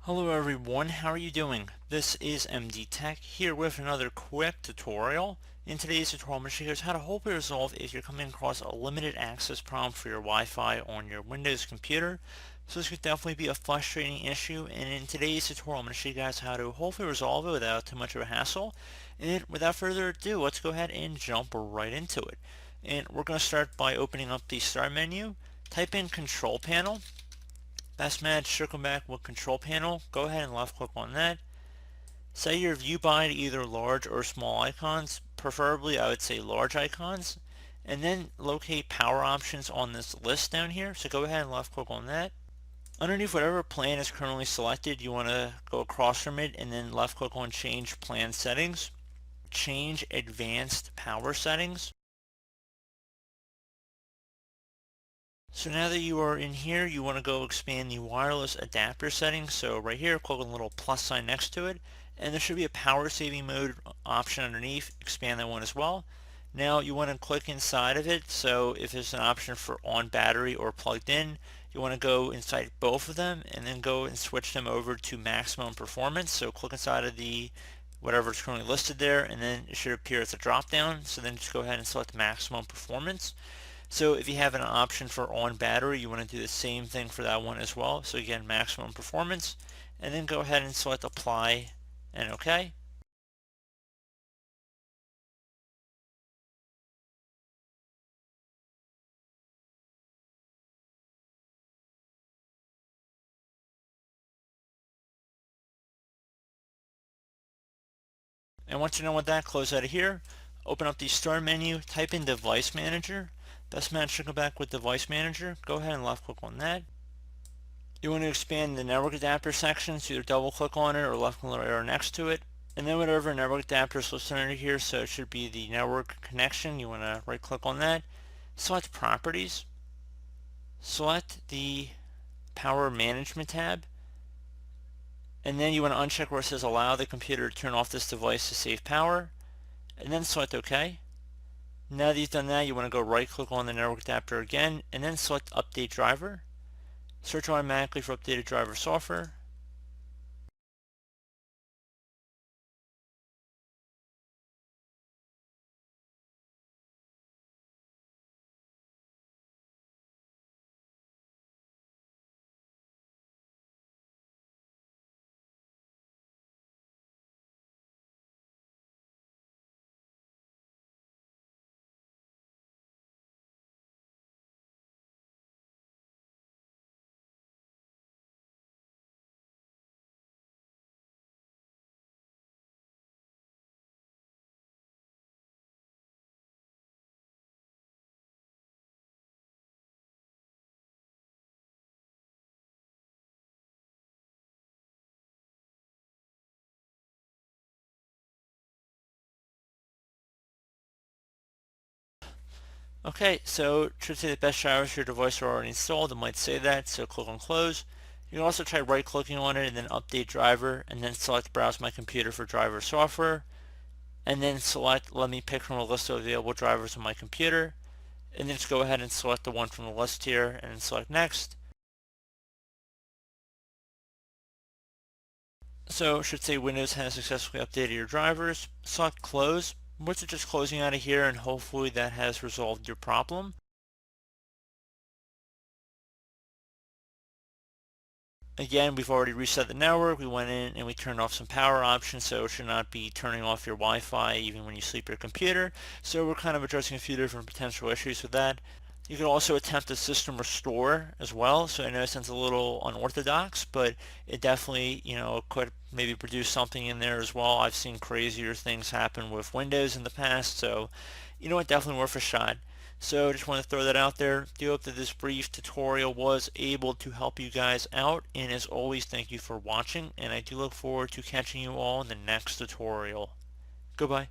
Hello everyone, how are you doing? This is MD Tech here with another quick tutorial. In today's tutorial, I'm going to show you guys how to hopefully resolve if you're coming across a limited access problem for your Wi-Fi on your Windows computer. So this could definitely be a frustrating issue, and in today's tutorial, I'm going to show you guys how to hopefully resolve it without too much of a hassle. And without further ado, let's go ahead and jump right into it. And we're going to start by opening up the Start menu, type in Control Panel. Best match, circle back with Control Panel. Go ahead and left click on that. Set your view by to either large or small icons. Preferably, I would say large icons. And then locate power options on this list down here. So go ahead and left click on that. Underneath whatever plan is currently selected, you want to go across from it and then left click on Change Plan Settings. Change Advanced Power Settings. So now that you are in here, you want to go expand the wireless adapter settings. So right here, click on the little plus sign next to it, and there should be a power saving mode option underneath. Expand that one as well. Now you want to click inside of it. So if there's an option for on battery or plugged in, you want to go inside both of them and then go and switch them over to maximum performance. So click inside of the whatever is currently listed there, and then it should appear as a drop down. So then just go ahead and select maximum performance. So if you have an option for on battery, you want to do the same thing for that one as well. So again, maximum performance, and then go ahead and select apply and OK. And once you're done with that, close out of here, open up the Start menu, type in Device Manager. Best match to go back with Device Manager. Go ahead and left click on that. You want to expand the network adapter section, so either double click on it or left click on the arrow next to it. And then whatever network adapter is listed under here, so it should be the network connection, you want to right click on that. Select Properties. Select the Power Management tab. And then you want to uncheck where it says allow the computer to turn off this device to save power. And then select OK. Now that you've done that, you want to go right click on the network adapter again and then select Update Driver. Search automatically for updated driver software. Okay, so it should say the best drivers for your device are already installed. It might say that, so click on close. You can also try right clicking on it and then update driver and then select browse my computer for driver software and then select let me pick from a list of available drivers on my computer and then just go ahead and select the one from the list here and then select next. So it should say Windows has successfully updated your drivers. Select close, which is just closing out of here, and hopefully that has resolved your problem. Again, we've already reset the network. We went in and we turned off some power options, so it should not be turning off your Wi-Fi even when you sleep your computer. So we're kind of addressing a few different potential issues with that. You can also attempt a system restore as well. So I know it sounds a little unorthodox, but it definitely, could maybe produce something in there as well. I've seen crazier things happen with Windows in the past, so definitely worth a shot. So just want to throw that out there. Do hope that this brief tutorial was able to help you guys out, and as always, thank you for watching, and I do look forward to catching you all in the next tutorial. Goodbye.